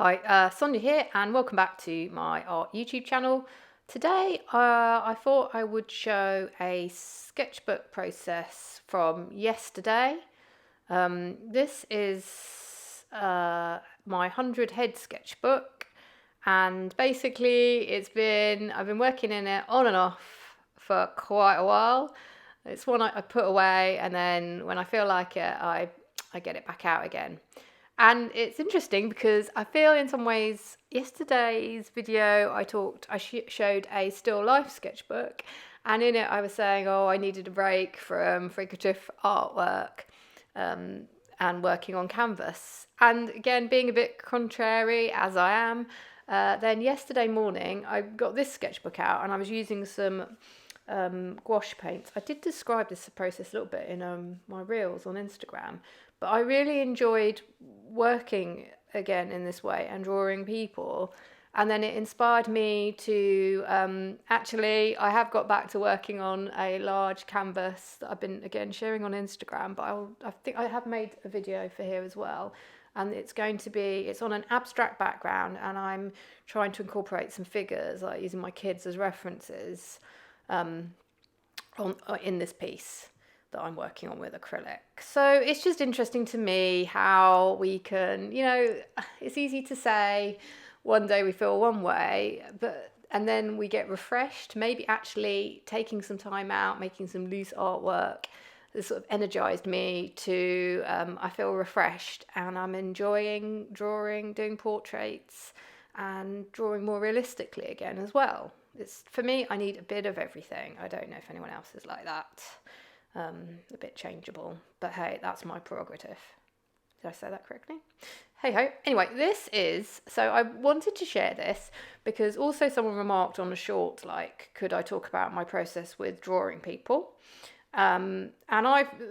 Hi, Sonia here, and welcome back to my art YouTube channel. Today, I thought I would show a sketchbook process from yesterday. This is my 100 head sketchbook, and basically I've been working in it on and off for quite a while. It's one I put away, and then when I feel like it, I get it back out again. And it's interesting because I feel in some ways yesterday's video I showed a still life sketchbook, and in it I was saying, oh, I needed a break from figurative artwork and working on canvas. And again, being a bit contrary as I am, then yesterday morning I got this sketchbook out and I was using some gouache paints. I did describe this process a little bit in my reels on Instagram, but I really enjoyed working again in this way and drawing people. And then it inspired me to actually, I have got back to working on a large canvas that I've been again sharing on Instagram, but I think I have made a video for here as well. And it's on an abstract background, and I'm trying to incorporate some figures, like using my kids as references in this piece that I'm working on with acrylic. So it's just interesting to me how we can, it's easy to say one day we feel one way, and then we get refreshed. Maybe actually taking some time out, making some loose artwork, has sort of energized me to, I feel refreshed, and I'm enjoying drawing, doing portraits, and drawing more realistically again as well. For me, I need a bit of everything. I don't know if anyone else is like that. A bit changeable, but hey, that's my prerogative. Did I say that correctly? Hey ho. Anyway, so I wanted to share this because also someone remarked on a short, like, could I talk about my process with drawing people? And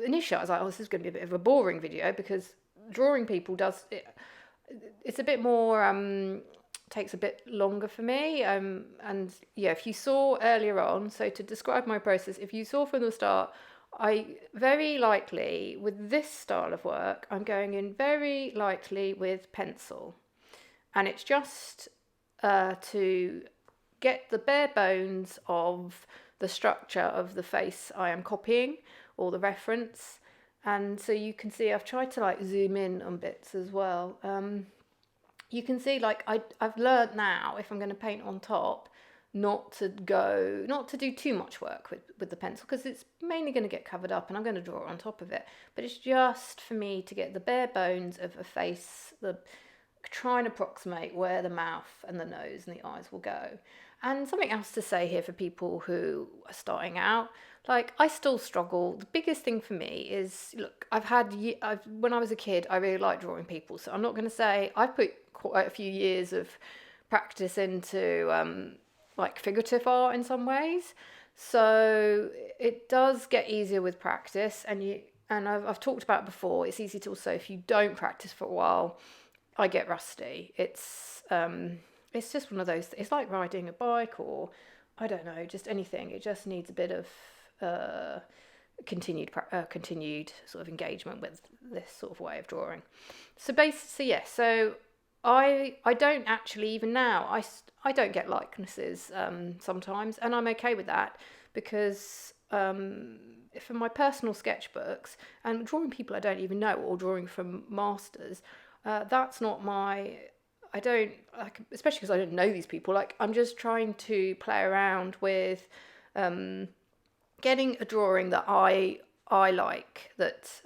initially I was like, oh, this is going to be a bit of a boring video because drawing people it's a bit more, takes a bit longer for me. And yeah, if you saw earlier on, so to describe my process, if you saw from the start, I very lightly, with this style of work, I'm going in very lightly with pencil. And it's just to get the bare bones of the structure of the face I am copying, or the reference. And so you can see I've tried to like zoom in on bits as well. You can see like I've learned now, if I'm going to paint on top, not to do too much work with the pencil, because it's mainly going to get covered up and I'm going to draw on top of it. But it's just for me to get the bare bones of a face, try and approximate where the mouth and the nose and the eyes will go. And something else to say here for people who are starting out, like, I still struggle. The biggest thing for me is, look, when I was a kid, I really liked drawing people. So I'm not going to say I put quite a few years of practice into like figurative art in some ways. So it does get easier with practice, and I've talked about it before. It's easy to also, if you don't practice for a while, I get rusty. It's just one of those. It's like riding a bike, or I don't know, just anything. It just needs a bit of continued sort of engagement with this sort of way of drawing. So so I don't actually, even now, I don't get likenesses sometimes, and I'm okay with that, because for my personal sketchbooks and drawing people I don't even know, or drawing from masters, that's not my, I don't like, especially because I don't know these people. Like, I'm just trying to play around with getting a drawing that I like, that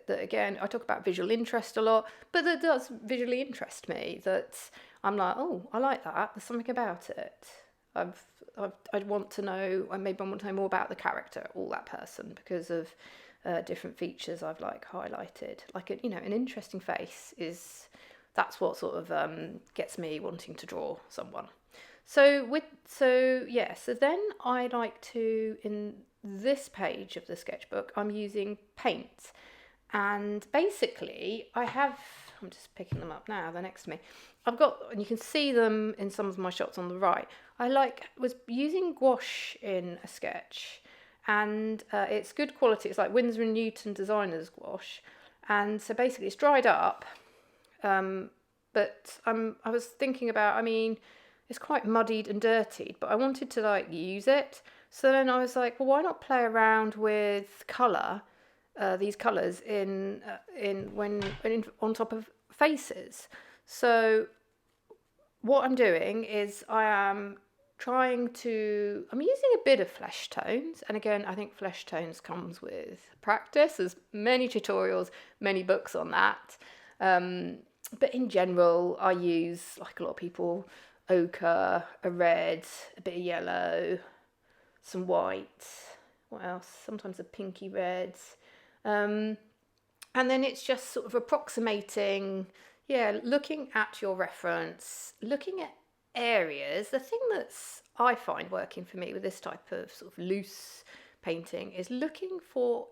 again, I talk about visual interest a lot, but that does visually interest me, that I'm like, oh, I like that, there's something about it. I'd want to know, maybe I want to know more about the character, or that person, because of different features I've like highlighted. Like an interesting face that's what sort of gets me wanting to draw someone. So then I like to, in this page of the sketchbook, I'm using paint, and basically I'm just picking them up now, they're next to me. And you can see them in some of my shots on the right. Was using gouache in a sketch, and it's good quality. It's like Winsor & Newton designers gouache, and so basically it's dried up. but I was thinking about, I mean, it's quite muddied and dirtied, but I wanted to like use it. So then I was like, well, why not play around with colour, these colours on top of faces. So what I'm doing is I'm using a bit of flesh tones, and again, I think flesh tones comes with practice. There's many tutorials, many books on that. But in general, I use, like a lot of people, ochre, a red, a bit of yellow, some white, what else? Sometimes a pinky red. And then it's just sort of approximating, looking at your reference, looking at areas. The thing that's I find working for me with this type of sort of loose painting is looking for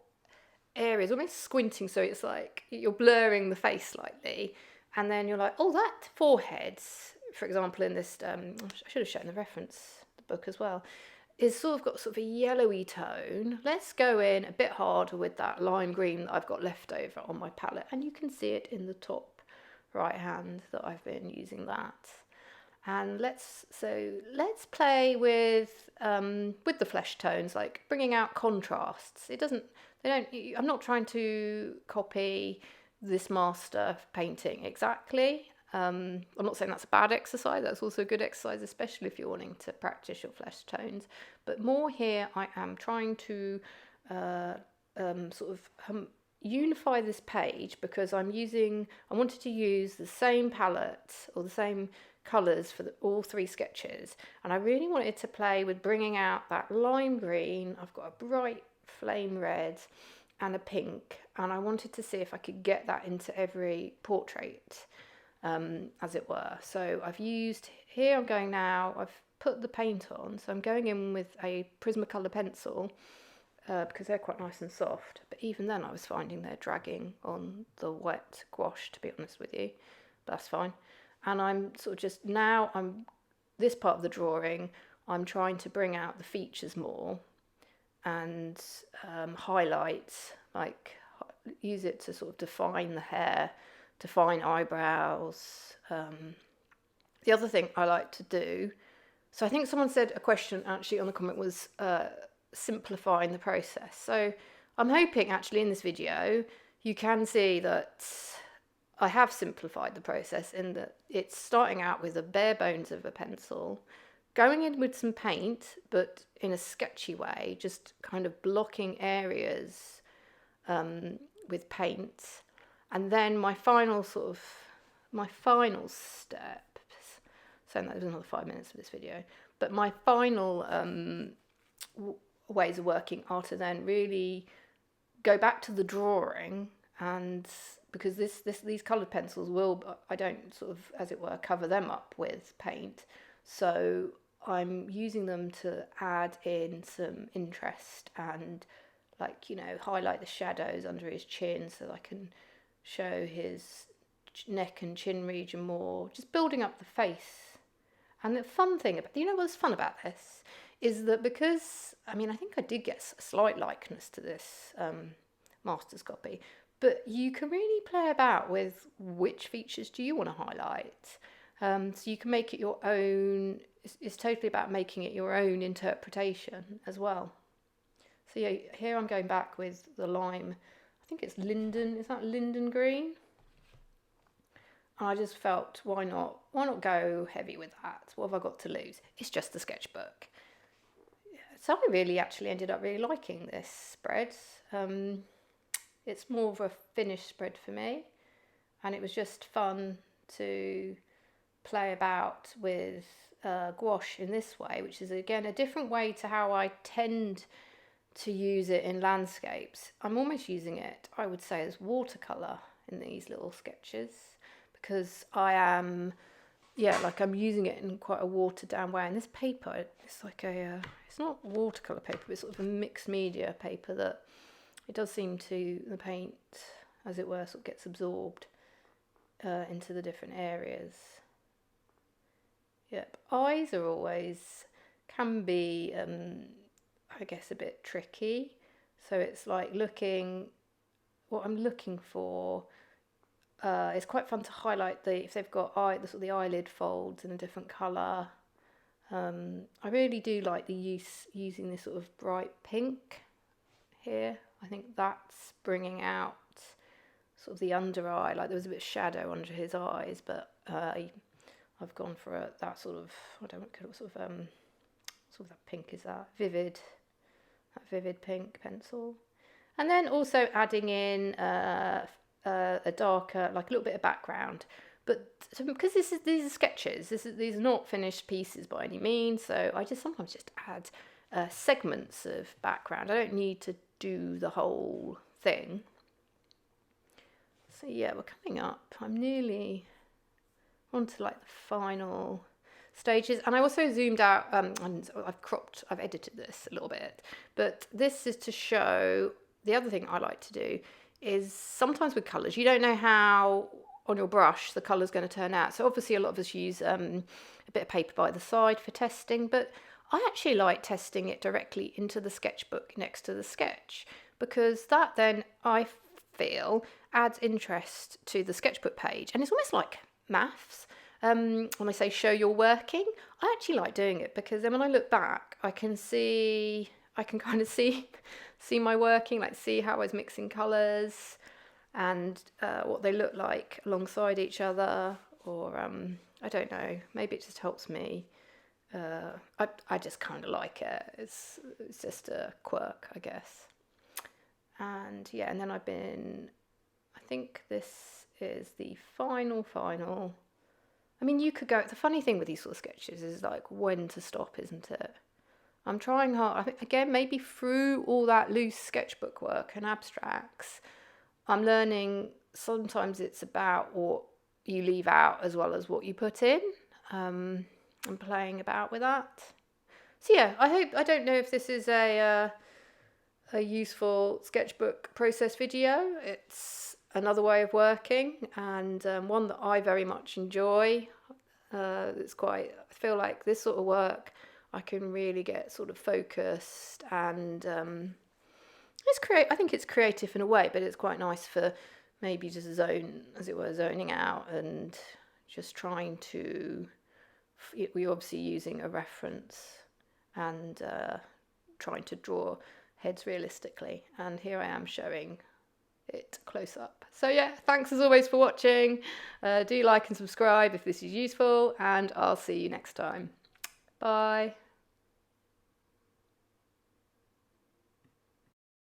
areas, almost squinting, so it's like you're blurring the face slightly, and then you're like, oh, that forehead, for example, in this, I should have shown the reference, the book as well, is sort of got sort of a yellowy tone. Let's go in a bit harder with that lime green that I've got left over on my palette, and you can see it in the top right hand that I've been using that. And let's play with the flesh tones, like bringing out contrasts. I'm not trying to copy this master painting exactly. I'm not saying that's a bad exercise. That's also a good exercise, especially if you're wanting to practice your flesh tones. But more here, I am trying to unify this page, because I wanted to use the same palette or the same colours for all three sketches, and I really wanted to play with bringing out that lime green. I've got a bright flame red and a pink, and I wanted to see if I could get that into every portrait, as it were. So I've put the paint on, so I'm going in with a Prismacolor pencil, because they're quite nice and soft, but even then I was finding they're dragging on the wet gouache, to be honest with you, but that's fine. And I'm sort of just now, this part of the drawing, I'm trying to bring out the features more and highlight, like use it to sort of define the hair, define eyebrows. The other thing I like to do, so I think someone said a question actually on the comment was simplifying the process. So I'm hoping actually in this video you can see that I have simplified the process in that it's starting out with the bare bones of a pencil, going in with some paint, but in a sketchy way, just kind of blocking areas with paint. And then my final steps, saying that there's another 5 minutes of this video, but my final ways of working are to then really go back to the drawing, and because these coloured pencils I don't sort of, as it were, cover them up with paint, so I'm using them to add in some interest and, like, highlight the shadows under his chin so I can show his neck and chin region more, just building up the face. And the fun thing about, what's fun about this is that, because I think I did get a slight likeness to this master's copy, but you can really play about with which features do you want to highlight. So you can make it your own. It's totally about making it your own interpretation as well. So yeah, here I'm going back with the lime. I think it's linden. Is that linden green? And I just felt, why not go heavy with that? What have I got to lose? It's just the sketchbook. So I really actually ended up really liking this spread. It's more of a finished spread for me, and it was just fun to play about with gouache in this way, which is again a different way to how I tend to use it in landscapes. I'm almost using it, I would say, as watercolour in these little sketches, because I'm using it in quite a watered down way. And this paper, it's like it's not watercolour paper, but it's sort of a mixed media paper that it does seem to, the paint, as it were, sort of gets absorbed into the different areas. Yep, eyes are always, can be, I guess, a bit tricky. So it's like what I'm looking for, it's quite fun to highlight if they've got the sort of the eyelid folds in a different colour. I really do like using this sort of bright pink here. I think that's bringing out sort of the under eye, like there was a bit of shadow under his eyes, but I've gone for that sort of, I don't know what sort of that pink is that vivid pink pencil, and then also adding in a darker, like a little bit of background. But because these are sketches, these are not finished pieces by any means, so I sometimes just add segments of background. I don't need to do the whole thing. So yeah, we're coming up. I'm nearly onto like the final stages, and I also zoomed out. And I've edited this a little bit, but this is to show the other thing I like to do is sometimes with colours you don't know how on your brush the colour's going to turn out. So obviously a lot of us use a bit of paper by the side for testing, but I actually like testing it directly into the sketchbook next to the sketch, because that then I feel adds interest to the sketchbook page, and it's almost like maths. When I say show you're working, I actually like doing it, because then when I look back I can kind of see my working, like see how I was mixing colours and what they look like alongside each other, or I don't know, maybe it just helps me. I just kind of like it. It's just a quirk, I guess. And yeah, and then I think this is the final. I mean, you could go, the funny thing with these sort of sketches is like when to stop, isn't it? I'm trying hard. I think, again, maybe through all that loose sketchbook work and abstracts, I'm learning sometimes it's about what you leave out as well as what you put in. I'm playing about with that. So yeah, I don't know if this is a useful sketchbook process video. It's another way of working, and one that I very much enjoy. I feel like this sort of work I can really get sort of focused, and I think it's creative in a way, but it's quite nice for maybe just zoning out and just trying to, we're obviously using a reference and trying to draw heads realistically, and here I am showing it close up. So yeah, thanks as always for watching. Do like and subscribe if this is useful, and I'll see you next time. Bye.